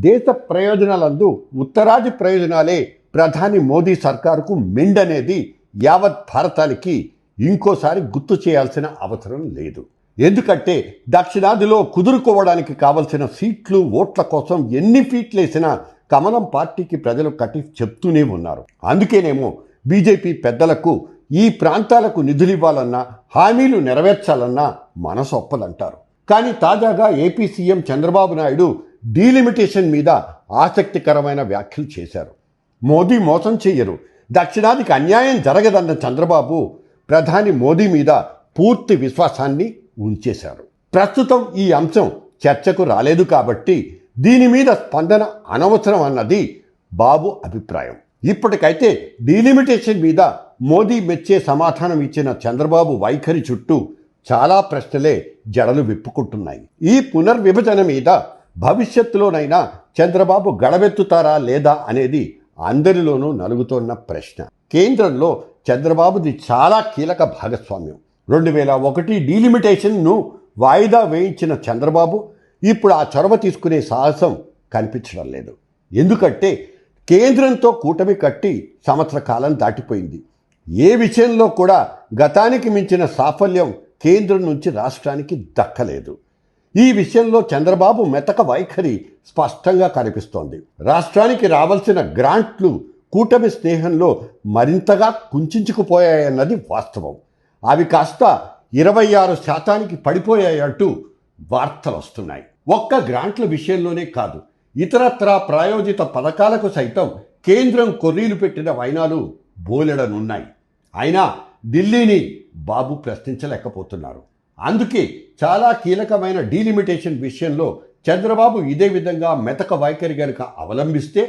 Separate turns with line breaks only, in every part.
దేశ ప్రయోజనాలందు ఉత్తరాది ప్రయోజనాలే ప్రధాని మోదీ సర్కారుకు మెండనేది యావత్ భారతానికి ఇంకోసారి గుర్తు చేయాల్సిన అవసరం లేదు. ఎందుకంటే దక్షిణాదిలో కుదురుకోవడానికి కావలసిన సీట్లు ఓట్ల కోసం ఎన్ని ఫీట్లేసినా కమలం పార్టీకి ప్రజలు కట్టి చెప్తూనే ఉన్నారు. అందుకేనేమో బీజేపీ పెద్దలకు ఈ ప్రాంతాలకు నిధులు ఇవ్వాలన్నా హామీలు నెరవేర్చాలన్నా మనసు ఒప్పదంటారు. కానీ తాజాగా AP CM Chandrababu Naidu delimitation మీద ఆసక్తికరమైన వ్యాఖ్యలు చేశారు. మోదీ మోసం చెయ్యరు, దక్షిణాదికి అన్యాయం జరగదన్న చంద్రబాబు ప్రధాని మోదీ మీద పూర్తి విశ్వాసాన్ని ఉంచేశారు. ప్రస్తుతం ఈ అంశం చర్చకు రాలేదు కాబట్టి దీని మీద స్పందన అనవసరం అన్నది బాబు అభిప్రాయం. ఇప్పటికైతే డీలిమిటేషన్ మీద మోదీ మెచ్చే సమాధానం ఇచ్చిన చంద్రబాబు వైఖరి చుట్టూ చాలా ప్రశ్నలే జడలు విప్పుకుంటున్నాయి. ఈ పునర్విభజన మీద భవిష్యత్తులోనైనా చంద్రబాబు గడవెత్తుతారా లేదా అనేది అందరిలోనూ నలుగుతోన్న ప్రశ్న. కేంద్రంలో చంద్రబాబుది చాలా కీలక భాగస్వామ్యం. 2001 డీలిమిటేషన్ను వాయిదా వేయించిన చంద్రబాబు ఇప్పుడు ఆ చొరవ తీసుకునే సాహసం కనిపించడం లేదు. ఎందుకంటే కేంద్రంతో కూటమి కట్టి సంవత్సర కాలం దాటిపోయింది. ఏ విషయంలో కూడా గతానికి మించిన సాఫల్యం కేంద్రం నుంచి రాష్ట్రానికి దక్కలేదు. ఈ విషయంలో చంద్రబాబు మెతక వైఖరి స్పష్టంగా కనిపిస్తోంది. రాష్ట్రానికి రావాల్సిన గ్రాంట్లు కూటమి స్నేహంలో మరింతగా కుంచుకుపోయాయన్నది వాస్తవం. అవి కాస్త 26% పడిపోయాయంటూ వార్తలు వస్తున్నాయి. ఒక్క గ్రాంట్ల విషయంలోనే కాదు, ఇతరత్రా ప్రాయోజిత పథకాలకు సైతం కేంద్రం కొర్రీలు పెట్టిన వైనాలు బోలెడనున్నాయి. అయినా ఢిల్లీని బాబు ప్రశ్నించలేకపోతున్నారు. అందుకే చాలా కీలకమైన డీలిమిటేషన్ విషయంలో చంద్రబాబు ఇదే విధంగా మెతక వైఖరి గనుక అవలంబిస్తే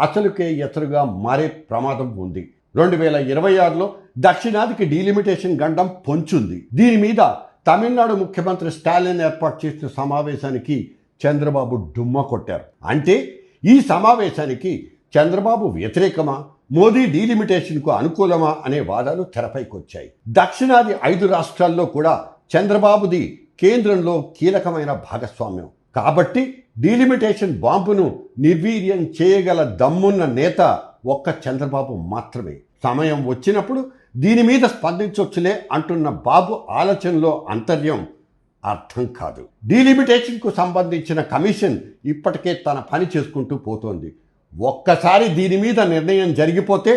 అసలుకే ఎసరుగా మారే ప్రమాదం ఉంది. 2026లో దక్షిణాదికి డీలిమిటేషన్ గండం పొంచుంది. దీని మీద తమిళనాడు ముఖ్యమంత్రి స్టాలిన్ ఏర్పాటు చేసిన సమావేశానికి చంద్రబాబు డుమ్మా కొట్టారు. అంటే ఈ సమావేశానికి చంద్రబాబు వ్యతిరేకమా, మోదీ డీలిమిటేషన్కు అనుకూలమా అనే వాదాలు తెరపైకి వచ్చాయి. దక్షిణాది 5 రాష్ట్రాల్లో కూడా చంద్రబాబుది కేంద్రంలో కీలకమైన భాగస్వామ్యం. కాబట్టి డీలిమిటేషన్ బాంబును నిర్వీర్యం చేయగల దమ్మున్న నేత ఒక్క చంద్రబాబు మాత్రమే. సమయం వచ్చినప్పుడు దీని మీద స్పందించొచ్చులే అంటున్న బాబు ఆలోచనలో అంతర్యం అర్థం కాదు. డీలిమిటేషన్కు సంబంధించిన కమిషన్ ఇప్పటికే తన పని చేసుకుంటూ పోతోంది. ఒక్కసారి దీని మీద నిర్ణయం జరిగిపోతే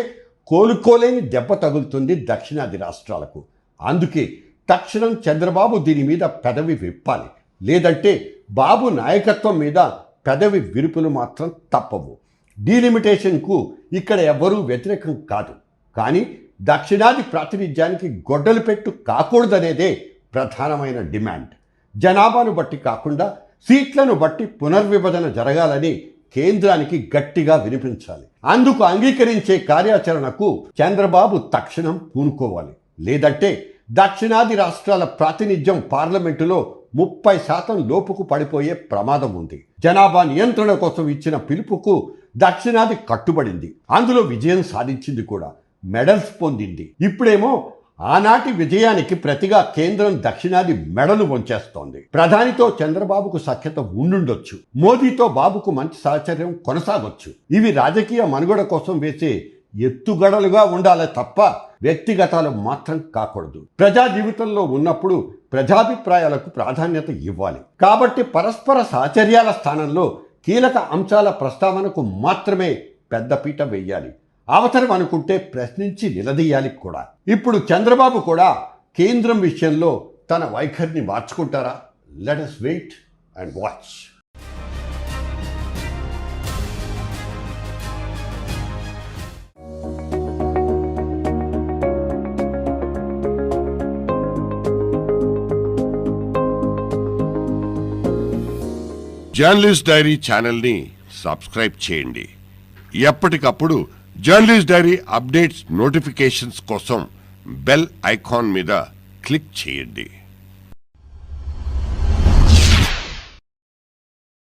కోలుకోలేని దెబ్బ తగులుతుంది దక్షిణాది రాష్ట్రాలకు. అందుకే తక్షణం చంద్రబాబు దీని మీద పెదవి విప్పాలి. లేదంటే బాబు నాయకత్వం మీద పెదవి విరుపులు మాత్రం తప్పవు. డీలిమిటేషన్కు ఇక్కడ ఎవ్వరూ వ్యతిరేకం కాదు. కానీ దక్షిణాది ప్రాతినిధ్యానికి గొడ్డలు పెట్టు కాకూడదనేదే ప్రధానమైన డిమాండ్. జనాభాను బట్టి కాకుండా సీట్లను బట్టి పునర్విభజన జరగాలని కేంద్రానికి గట్టిగా వినిపించాలి. అందుకు అంగీకరించే కార్యాచరణకు చంద్రబాబు తక్షణం పూనుకోవాలి. లేదంటే దక్షిణాది రాష్ట్రాల ప్రాతినిధ్యం పార్లమెంటులో 30% లోపుకు పడిపోయే ప్రమాదం ఉంది. జనాభా నియంత్రణ కోసం ఇచ్చిన పిలుపుకు దక్షిణాది కట్టుబడింది. అందులో విజయం సాధించింది కూడా, మెడల్స్ పొందింది. ఇప్పుడేమో ఆనాటి విజయానికి ప్రతిగా కేంద్రం దక్షిణాది మెడలు వంచేస్తోంది. ప్రధానితో చంద్రబాబుకు సఖ్యత ఉండుండొచ్చు, మోదీతో బాబుకు మంచి సాహచర్యం కొనసాగొచ్చు. ఇవి రాజకీయ మనుగడ కోసం వేసే ఎత్తుగడలుగా ఉండాలి తప్ప వ్యక్తిగతాలు మాత్రం కాకూడదు. ప్రజా జీవితంలో ఉన్నప్పుడు ప్రజాభిప్రాయాలకు ప్రాధాన్యత ఇవ్వాలి. కాబట్టి పరస్పర సాహచర్యాల స్థానంలో కీలక అంశాల ప్రస్తావనకు మాత్రమే పెద్దపీట వేయాలి. అవసరం అనుకుంటే ప్రశ్నించి నిలదీయాలి కూడా. ఇప్పుడు చంద్రబాబు కూడా కేంద్రం విషయంలో తన వైఖరిని మార్చుకుంటారా? Let us wait and watch.
Journalist diary ఛానల్ని సబ్స్క్రైబ్ చేయండి. ఎప్పటికప్పుడు జర్నలిస్ట్ డైరీ అప్డేట్స్ నోటిఫికేషన్స్ కోసం బెల్ ఐకాన్ మీద క్లిక్ చేయండి.